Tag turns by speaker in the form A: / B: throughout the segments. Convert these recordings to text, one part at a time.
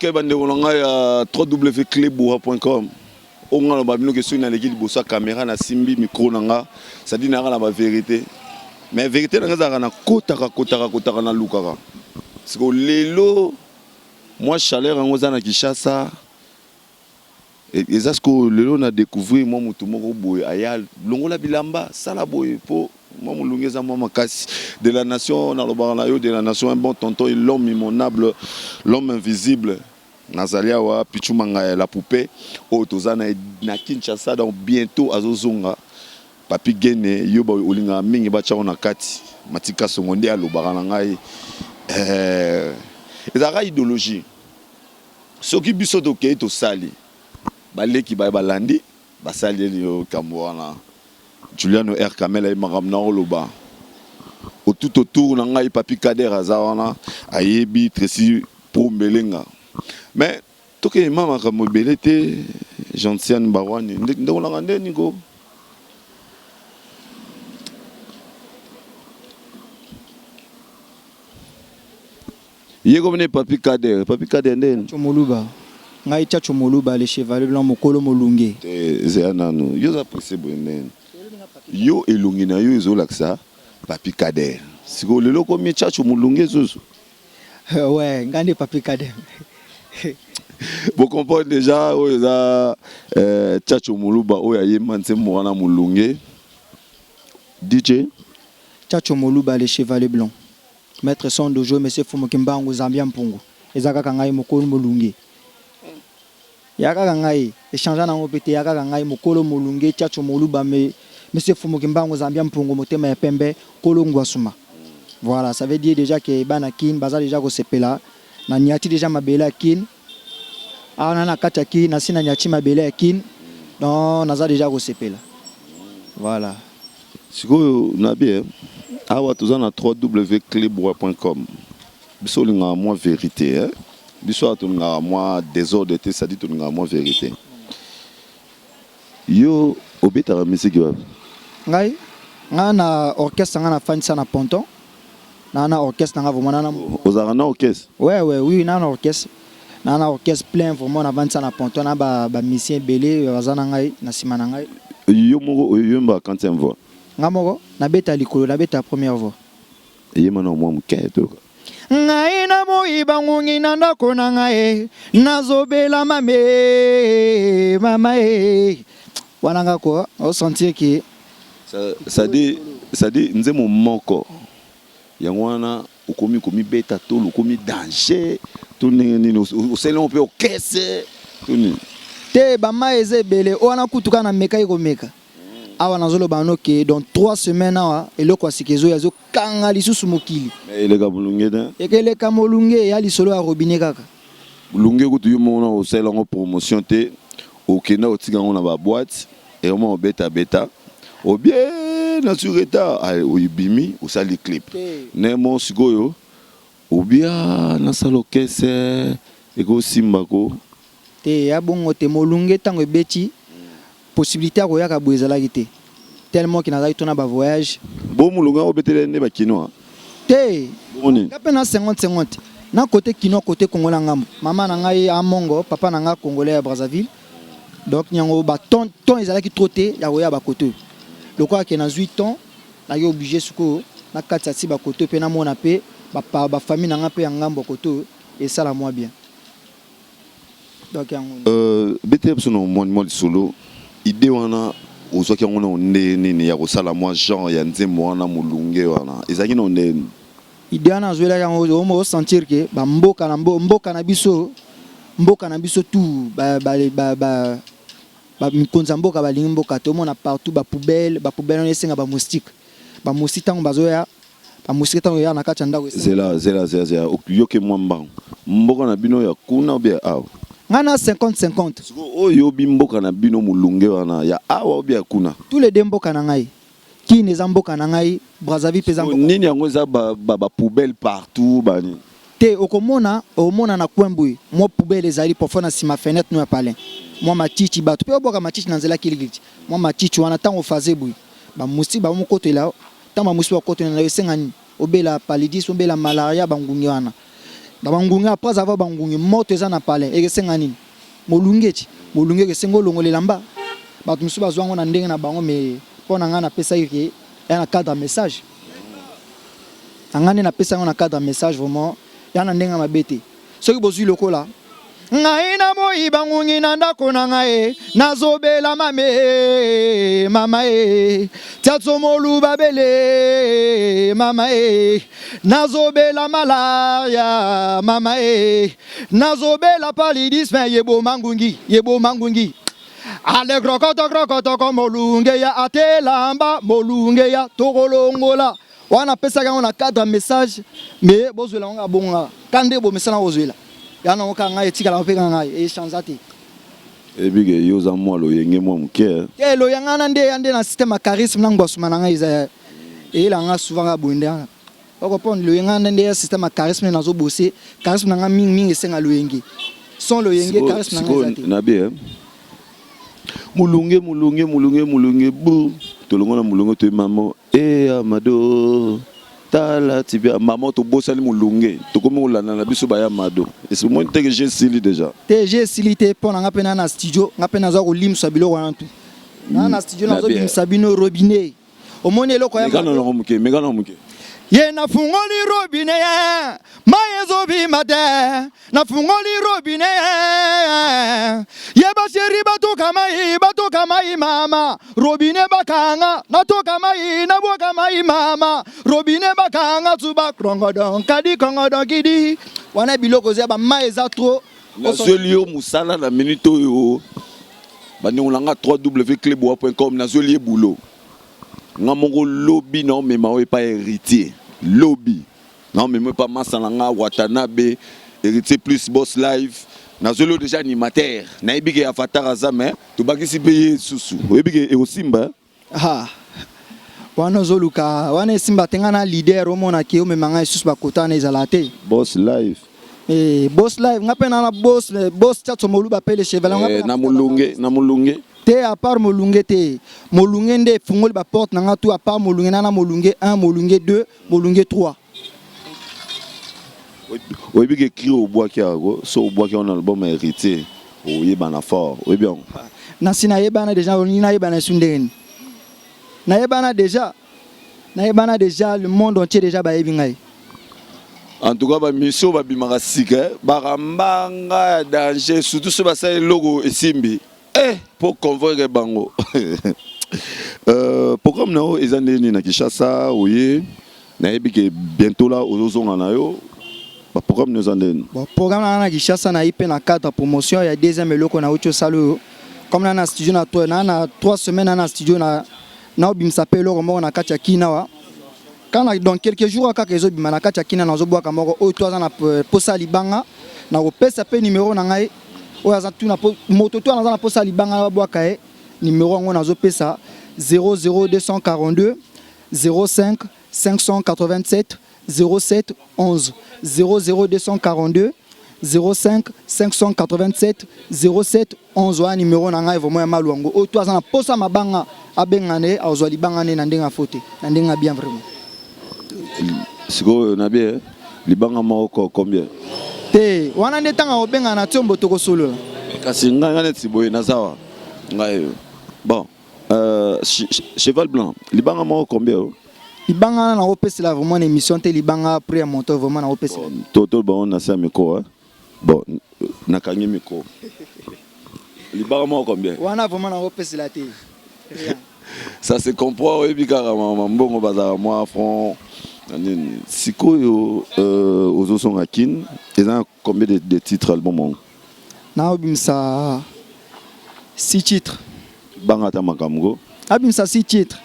A: Ok, bande on a www.cleboura.com. On a la question dans l'équipe de caméra na simbi micro nanga, ça dit na la vérité. Mais vérité nanga na kota na lukara. Parce que lelo moi chaleur en ozana Kinshasa et ça ce que lelo na découvrir moi mutu moko boy ayal longola bilamba sala boy po moi mulungeza moi makasi de la nation na lobana yo de la nation un bon tonton et l'homme immonable, l'homme invisible. Nazalia wa pichumanga la poupée au tozana na Kinshasa donc bientôt azozonga papi gene yo ba olinga mingi ba cha na kati matika songonde alobara na ngai ezaka idéologie soki biso dokei to sali baleki ba balandi basali yo kamwana Juliano R Kamela e maramna oloba au tout autour na ngai papi kader azawana ayebi tresi pour melenga. Mais tout que maman comme mobilité Jean-Siane Barwani ndeko la ngande niko yego mene papi kader nden
B: chomoluba ngai cha chomoluba le chevalier blanc mokolo molunge
A: zeanano yo za possible nden yo elungi na yo ezolaksa papi kader siko lelo komi cha chomolunge zozo
B: ouais ngande papi kader.
A: Vous comprenez déjà où il a Tchacho Moluba où il y a Manse Moana Moulunge DJ
B: Tchacho Moluba le chevalier blanc maître son dojo monsieur Fumokimbango Zambia Mpungu ezaka kangai mokolo molunge yaka kangai échangeant na ngopete yaka kangai mokolo molunge Tchacho Moluba monsieur Fumokimbango Zambia Mpungu motema ya pembe kolo ngwasuma. Voilà, ça veut dire déjà que banakin baza déjà ko sepela na nyati déjà mabela kin ana na kata kin na sina nyati mabela kin non naza déjà ko sepela. Voilà.
A: Siko na bien awa tozana www.cleboura.com biso linga moi vérité hein biso atunga moi désordre te ça dit tunga moi vérité yo obeta musique wa
B: ngai ngana orchestre ngana fanisa na ponton nana orchestre nanga vraiment nana
A: ozarana orchestre
B: oui nana orchestre plein vraiment na vansa na ponton na ba musicien belé bazana ngai na sima na ngai
A: yo moko yomba quantième voix
B: ngamoko na beta likolo na beta première voix
A: yema na moi mketo
B: ngai na moyiba ngungi na ndako na ngai nazobela mama wananga ko o sentir que
A: ça dit nze mo moko yangwana ukomi beta to ukomi danger to nini osele on peut okese to nini
B: te ba maeze bele ona kutuka na meka iko meka awa nazolo banoke dans 3 semaines awa eloko asikezo yazo kanga lisusu mokili
A: mais ele ka bulunge da
B: ekele ka molunge ya lisolo ya robinet kaka
A: bulunge kutu yo mona osele en promotion te okena otika ngona ba boîte et au moins beta au bien na sureta oyibimi osali clip nemo sikoyo obia na salo kese eko simbako
B: te ya bongo te molunge tango ebeti possibilité ya koyaka boezala kite tellement que nazali tona ba voyage
A: bo mulunga obetele ne ba kinoa
B: te
A: boni
B: kape na 50-50 na côté kino côté congolais ngambo maman na ngai a mongo papa na ngai congolais ya Brazzaville donc nyango ba ton ezala ki troté ya koya ba côté le quoi que dans 8 ans na yo obligé suko na kati ya ba côté pe na mona pe ba famille na nga pe ngambo côté et ça la moi bien donc
A: bete sono mon solo idée wana ozoki ngona onde nini ya kosala moi genre ya nzembo wana mulunge wana ezaki no nde
B: idée wana zoela ya o sentir que ba mboka na biso tout ba mikonza mboka balingi mboka to mona partout ba poubelle on esenga ba moustique tango bazoya ba moustique tango ya na kati ndako
A: zela okuyoke mwamba mboka na bino ya kuna bia awa
B: ngana 50-50
A: oyo bimboka na bino mulunge wana ya awa bia kuna
B: tous les deux mboka na ngai ki neza mboka na ngai Brazzaville peza mboka
A: nini yango za ba poubelle partout bani
B: te okomona na kwembwe mo poubelle ezali parfois na sima fenêtre no ya palais moi matichi bato pe oboka matichi na nzela kiligiti moi matichi wana tango faze bui ba musi ba mo kote la tango musi wa kote na esengani obela paludisme obela malaria bangungi wana bangungi après avoir bangungi moto eza na palais et senga nini molungeti molunge ke sengo longo lelamba ba tumsu bazwango na ndenge na bango mais pona nga na pesa yiki ya na cadre message ngane na pesa ngo na cadre message vraiment ya na ndenge mabete soki bozwi lokola ngai na moi bangungi na ndako na ngai nazobela mame mama tiatso molu babele mama nazobela malaria mama nazobela paludisme yebo mangungi ale krokoto ko molunge ya atelamba molunge ya tokolongola wana pesa kango na cadre message mais bozwela nga bonga kande bo mesana bozwela yana oka ngai etikala opeka ngai echange
A: ebige yoza mwa loyenge mwa muke
B: lo yanga nde na système charisme na ngosuma na ngai za elanga souvent ga bonde oko pon lo yanga nde système charisme na zo bosser charisme na nga mingi esenga loyenge son loyenge charisme na ngai za
A: na bien mulunge bu tolongo na mulunge to mamo amado tala tibia maman to bosali mulunge to komi ulana na biso ba ya mado et c'est moi que j'ai sili déjà
B: j'ai sili te pona nga pena na studio nga pena za ko limsa biloko wana tu na studio na zo limsa bino robinet o moni eloko ya
A: megana muke
B: ye na fungoli robinet ya mayezo bi mate na fungoli robinet ya ye ba sheri batoka mai mama robinet bakanga na toka mai na boka mai mama robinet bakanga tuba krongodon kadi krongodon kidi wana biloko ze ba maeza trop
A: na zelio musala na minute yo baningolanga www.clebois.com na zelio boulot nga mongo lobby non mais ma pas héritier lobby non mais pas masalanga watanabe héritier plus boss live nazolo déjà animateur na ebike ya fatara zame to bakisi payer susu ebike e osimba
B: wana zoluka wana simba tengana leader o mona ki o memanga susu bakota na izalate
A: boss live
B: boss live ngapena na boss chatso moluba pele cheval
A: na mulunge
B: te à part molunge te molunge nde fungoli ba porte nanga tout à part molunge na molunge 1 molunge 2 molunge 3
A: oui bien écrit au bois qui a so au bois qui on album héritier o yebana fort oui bien
B: na sina yebana déjà on na yebana sundeni na yebana déjà le monde entier déjà ba yebingai
A: en tout cas ba mission ba bimaka sika barambanga danger surtout ce ba ça logo esimbi pour convaincre bango programme nao ezandeni na Kinshasa oye na ebike bientôt là ozozonga na yo ba programme nous andeni
B: programme na Kinshasa na ipe na cadre promotion ya deuxième eloko na ocho salo comme na studio na 3 semaines na studio na obimsa pe eloko moko na katia kina wa quand dans quelques jours kaka ezobima na katia kina na zobwaka moko o 3 ans na posa libanga na kopesa pe numéro na ngai oya tu na moto to na posa libanga na bwaka numéro ngo na zo pesa 00242 05 587 07 11 00242 05 587 07 11 wa numéro na ngai vraiment ya maluango o to na posa mabanga abengane azwa libanga ne na ndenga fote na ndenga bien vraiment
A: siko na bien libanga moko combien
B: te wana ndetanga obenga na tiombo toko solo
A: kasi nga neti boye nazawa ngai bon cheval blanc libanga moko combien
B: libanga na opesela vraiment une émission te libanga après à monter vraiment na opesela
A: toto bon na sa miko bon nakangi miko libanga moko combien
B: wana vraiment na opesela te
A: ça se comprend ebika mbongo bazara moi front sikoyo ozosonga kin eza combien de titres album
B: na obimsa 6 titres
A: banga ta makamgo
B: abimsa 6 titres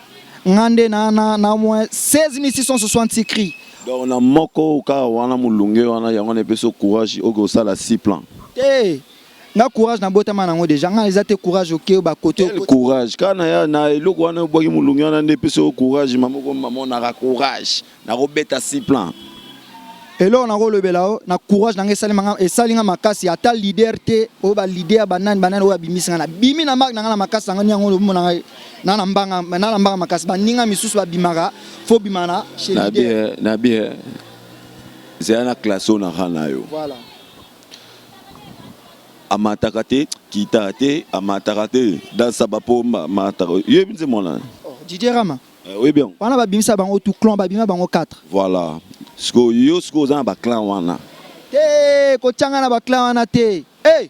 B: ngande na moins 16666 cris
A: donc na moko ka wana mulunge wana yango na peso courage oko sala 6 plans
B: na courage na botama nango déjà nga ezate courage oke ba côté
A: courage kana ya na eloko wana boki mulunge wana nde peso courage mamoko maman na courage na robeta 6 plans
B: elo na kolobela na courage na esalinga makasi ata leader te o ba leader banani o bimisa na bimi na mak na makasi ngani yango mona na mbanga makasi baninga misusu ba bimaka fo bimana chez leader
A: na bien c'est un classe on a ranayo
B: Voilà.
A: amatakate kitate amatakate dans sabapomba mataro yebinze mona
B: Didier Rama.
A: Oui bien.
B: On a babimisa bango tout clan babima bango 4.
A: Voilà. Sko yo sko za ba clan wana.
B: Te ko changa na ba clan wana te. Eh.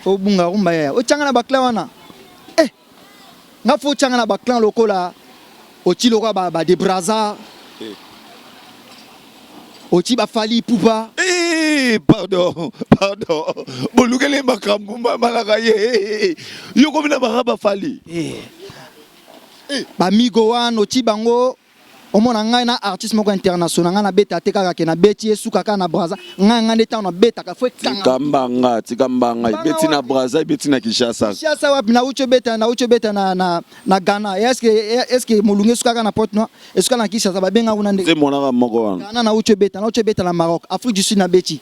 B: O bunga rumba ya. O changa na ba clan wana. Eh. Nga fo changa na ba clan lokola. O ti loko ba de braza.
A: Eh.
B: O ti ba fali poupa.
A: Eh pardon. Bolukele makambu malaka ye. Yo ko bina ba fali.
B: Eh. Ba migo wana o ti bango. Omona ngai na artiste moko international nga na beta te kaka ke na beti esuka kaka na braza nga ndeta na beta ka fo
A: kanga tikambanga beti na braza beti na Kinshasa
B: wapi na ucho beta na Ghana est-ce que molunge suka kaka na Porte Noire esuka na Kinshasa ba benga una
A: ndé monaka moko wana
B: Ghana na ucho beta na Maroc Afrique du Sud na beti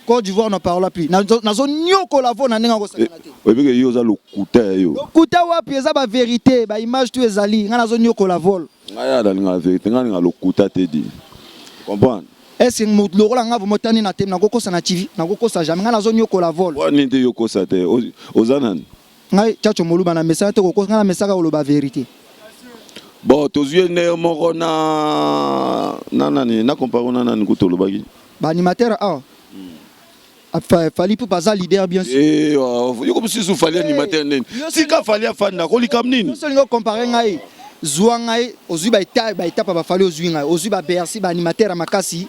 B: Côte d'Ivoire ne parle plus nazo nyoko la vo na nenga ko sakana te
A: oyebike yo za lokuta yo
B: lokuta wapi eza ba vérité ba image tu ezali nga nazo nyoko la vol
A: ngaya da nga vérité nga nga lokuta te di comprendre
B: est-ce que le rôle nga vomotani na tem na kokosa na TV na kokosa jamais nga nazo nyoko la vol
A: wani te yo kosa te ozanan
B: ngai chacho moluba na message te kokosa na message ko ba vérité
A: bon tozue ne moko na nani na comparo na nani kutolo baki
B: ba animateur fali pour pas leader bien sûr
A: yo comme si fali animateur nene sika fali afanda ko likam nini
B: so lingo comparer ngai zwa ngai ozui ba etapa ba fali ozui ngai ozui ba Bercy ba animateur makasi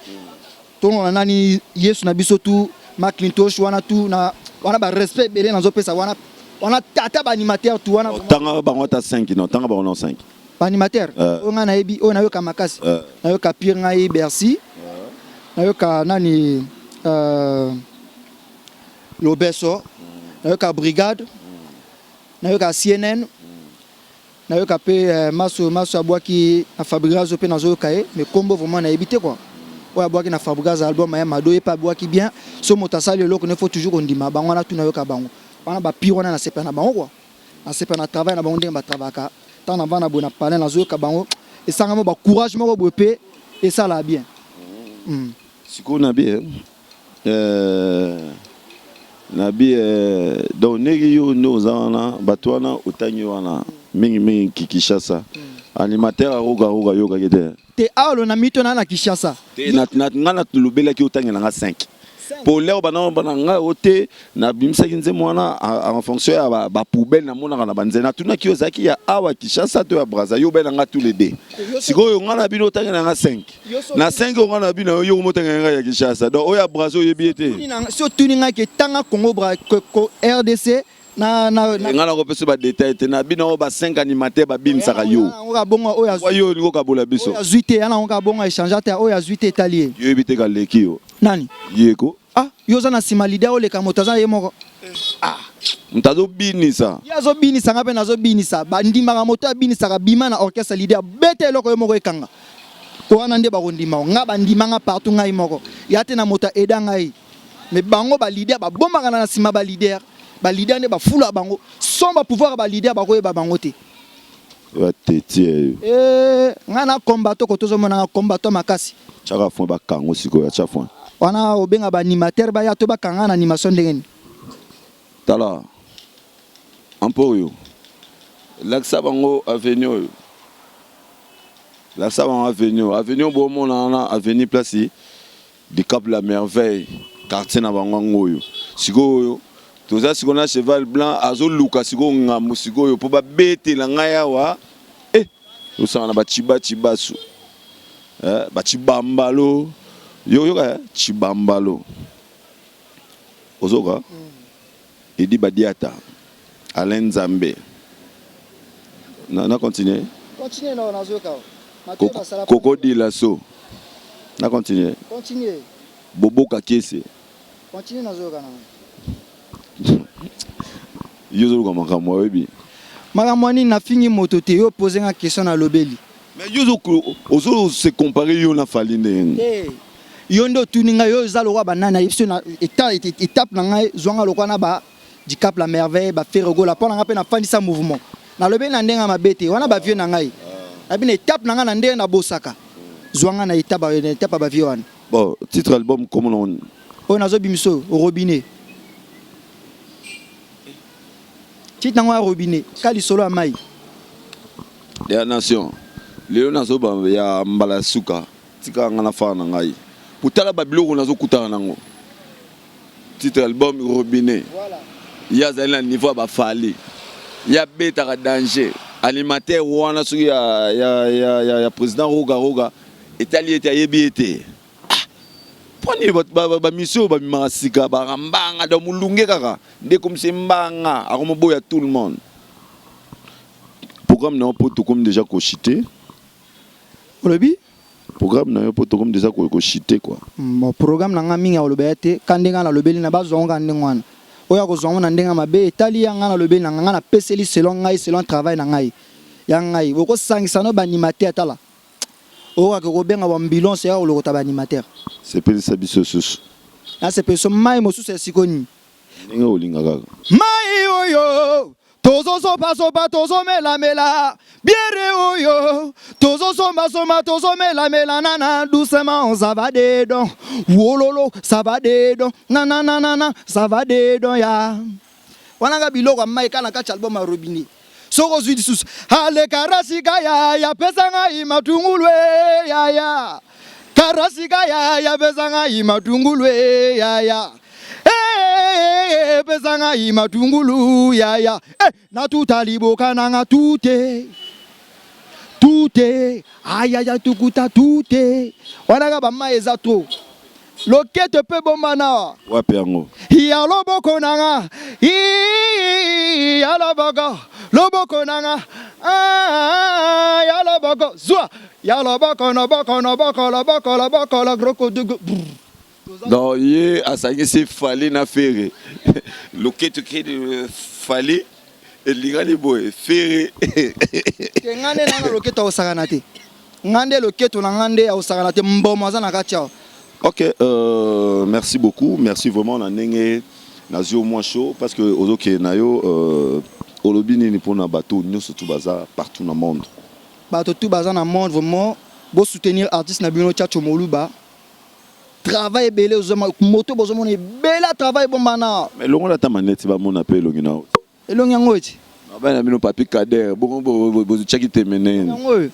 B: tono na nani Yesu na biso tu Maclintosh wana tu na wana ba respect belé na zo pesa wana tata ba animateur tu wana
A: tanga bango ta 5 non tanga bango 5
B: ba animateur o nga na ebi o na yo ka makasi na yo ka pire ngai Bercy na yo ka nani Lobeso, na yo ka brigade, na yo ka CNN, na yo ka pe maso abwaki na Fabregas pe na zo kae, mais combo vraiment na éviter quoi. O abwaki na Fabregas album ya mado e pa abwaki bien, so motasali loko ne faut toujours ondima bango na tu na yo ka bango. Bana ba pire wana na sepa na bango quoi. Na sepa na travail na bango ndenge ba travaka. Tant na vana bona parler na zo ka bango et sanga mo ba courage mo bo pe et ça la bien.
A: Siko na bien. Nabi donc negi yo nozana batwana utanyi wana mingi Kinshasa animateur aroga yoga gede
B: te alo na mito na Kinshasa
A: te na ngana tulubela ki utanyi na 5 pour leo bana nga ote na bimsa kinze mwana en fonction ya ba poubelle na mona na banzena tuna ki ozaki ya awa Kinshasa to ya Braza yo bena nga tous les deux siko yo ngana bino utanyi na 5 na 5 ngana bino yo motanyi nga ya Kinshasa donc oya Braza yo biete
B: so tuni nga ke tanga Congo RDC na
A: ngana ko pesa ba détail te na bino ba 5 animateurs ba binsaka yo
B: nga bonga
A: oyo liko kabola biso
B: oya zuite ana nga bonga échangeateur oya zuite italien
A: yo bite ka leki yo
B: nani
A: yeko
B: yo za na sima leader ole ka moto za ye moko
A: mtazo binisa
B: yazo binisa ngape nazo binisa bandima ka moto binisa ka bima na orchestre leader bete loko ye moko ekanga ko wana nde ba kondima nga bandima nga partout ngai moko yate na moto eda ngai mais bango ba leader ba bomba na sima ba leader ne ba fula bango sans ba pouvoir ba leader ba ko ba bango te
A: wa tetie
B: nga na combatto ko tozo mona combatto makasi
A: chaka fond ba kango siko ya chafon
B: wana obenga ba animateur ba ya to ba kanga na animation ndengeni
A: tala ampoyo laksa bango avenue bo mona na avenue place du Cap la Merveille quartier na bango ngoyo siko toza siko na cheval blanc azo luka siko ngambo siko yo po ba bete la ngaya wa osana ba chibasu ba chibambalo yo ka chibambalo ozoka Edi Badiata Alain Zambé na continuer
B: na nazoka
A: Coco Dilasso na continuer Bobo Kakese
B: continue nazoka na
A: yozo ko makamwa webi
B: makamwani na fingi moto te yo poser une question na lobeli
A: mais yozo ozo se comparer yo na Faline
B: yo ndo tuninga yo za lokwa banana yipso na étape na ngai zwanga lokwa na ba du Cap la Merveille ba faire gola pona nga pe na fandisa mouvement na lobeli na ndenga mabete wana ba vieux na ngai abina étape na nga na ndenga na bosaka zwanga na étape ba vieux wana
A: Bon, titre album, comment on...
B: oyo nazobimiso robinet titre nango ya robinet ka lisolo ya mai
A: ya nation lelo nazoba ya mbala suka tika nga na fana ngai putala babiloko nazokutana nango titre album robinet
B: voilà
A: ya zali na niveau ba fali ya betaka danger animateur wana soki ya président roga etali ete ayebi ete poni ba mission ba masika ba rambanga da mulunge kaka nde comme c'est mbanga akomoboya tout le monde. Programme na poto comme déjà kochité.
B: olobi
A: Programme na poto comme déjà kochité quoi.
B: Bon programme na nga mingi oloba te kandenga na lobeli na bazonga ndengwana oya kozonga na ndenga mabe etali ya nga na lobeli na nga na peseli selon ngai selon travail na ngai ya ngai boko sangisa no ba animateur atala oya ko benga ba ambulance ya olokota ba animateur
A: C'est pas ça biso sus.
B: na c'est peso mai mosu se sikoni
A: Ninga olinga kaka.
B: mai oyo tozo sopa tozo mela biere oyo tozo soma tozo mela nana doucement ça va dedans wololo ça va dedans nana ça va dedans ya wananga biloko mai kana ka album ya robinet soko zwi lisusu ale karasika ya pesanga imatungulwe ya karasika ya pesanga imatungulwe ya pesanga imatungulu ya na tutaliboka nanga tute aya tukuta tute wananga bama eza to loketo pe bombana
A: Wapi yango.
B: ya loboko nanga ya loboko nanga ya loboko zwa ya loboko no boko groko dugo.
A: Non, hier, à ça, c'est fallait na faire. Le quête de fallait et l'igani boy faire.
B: Ngande na loketo osakana te. Ngande loketo na ngande osakana te mbomo za na katia.
A: Ok, merci beaucoup, merci vraiment na nenge na zio moins chaud parce que ozoke nayo olobini ni pona bateau nyoso tout bazar partout dans le monde.
B: Bateau tout bazar dans le monde vraiment beau soutenir artiste na bino Tchatcho Moluba. Travail belé aux moto bozo mona bela travail bombana.
A: Mais longo la ta manette ba mon appel longina.
B: Elongi ngoti.
A: Ba na bino papi kader bo chaki temene.
B: Ngo.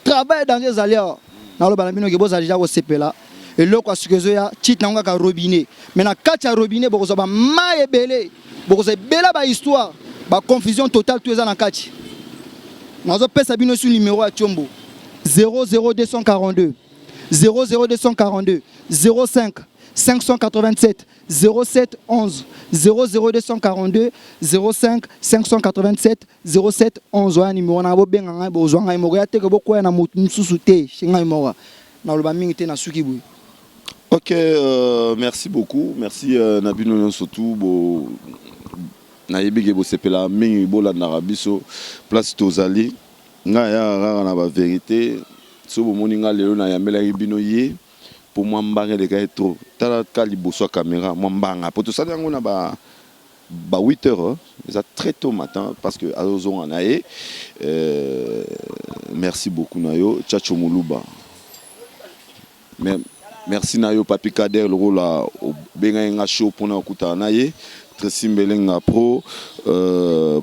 B: Travail dans les aléas. Na lo bana bino ke boza déjà ko sepela. Eloko asikezo ya tit na ngaka robinet. Mais na kati ya robinet bozo ba mai belé. Bozo bela ba histoire. Ba confusion totale tout eza na kati. Nazo pesa bino sur numéro ya Chombo 00242 00242 05 587 07 11 00242 05 587 07 11 wa numéro na bo benga ngai bo zwanga numéro ya teke boko na mususu te shinga numéro na loba mingi te na suki boy.
A: Ok, merci beaucoup, merci Nabino surtout bo na yebige bo sepela mingi bo la narabiso place tozali nga ya rara na ba vérité so bo moninga lelo na yamela bino ye pour moi mbanga de ka trop tala ka liboso caméra moi mbanga pour tout ça yango na ba 8 heures ça très tôt matin parce que azozo anaye merci beaucoup nayo Tchatcho Moluba merci nayo papi kader le rôle la benga nga show pour na kuta naye Tracy Mbelenga pro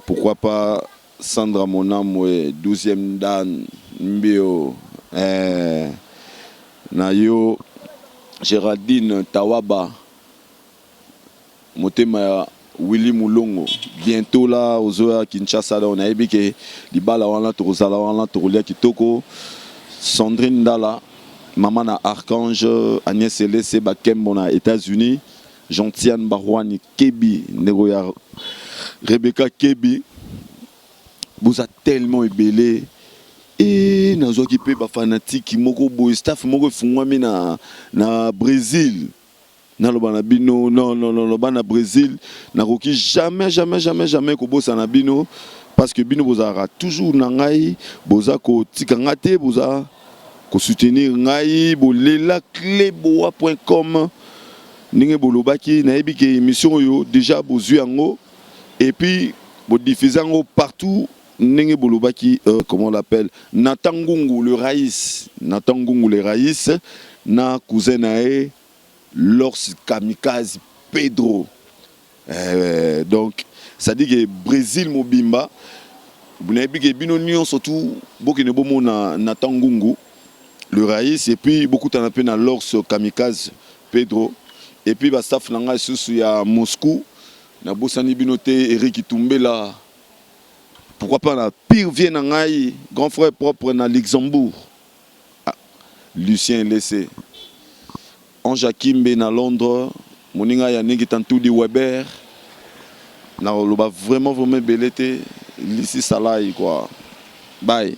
A: pourquoi pas Sandra Monamwe 12e dan mbio nayo Géraldine Tawaba motema Willy Moulongo bientôt là aux oa Kinshasa là on a ébiqué libala wana tozala wana tolia kitoko Sandrine Dala maman na Archange Agnès Elese Bakembo na États-Unis Gentiane Barwani Kebi Negoya Rebecca Kebi vous a tellement ébélé et nous avons occupé des fanatiques moko boy staff moko fungwami na Brésil na lobana bino non bana Brésil na koki jamais ko bossa na bino parce que bino bozara toujours na ngai boza ko tikanga te boza ko soutenir ngai bolela cleboa.com ninge bolobaki na ebike émission yo déjà bozui yango et puis bo diffuser yango partout Nenge Bolobaki, comment on l'appelle, Nathan Ngungu le Raïs, Nathan Ngungu le Raïs, na cousin nae, Lors Kamikaze Pedro. Donc, ça dit que Brésil Mobimba, vous n'avez pas binonion surtout, beaucoup de bon Nathan Ngungu le Raïs, et puis beaucoup de temps à Lors Kamikaze Pedro, et puis bah staff nanga sous à Moscou, na Bossani Binoté, Eric Tumbela. Pourquoi pas la pire vient Nangaï, grand frère propre na Luxembourg. Ah, Lucien Laissé. En Jakimbe na Londres, Moninga ya negi tantou di Weber. Na loba vraiment belete, ici Salai quoi. Bye.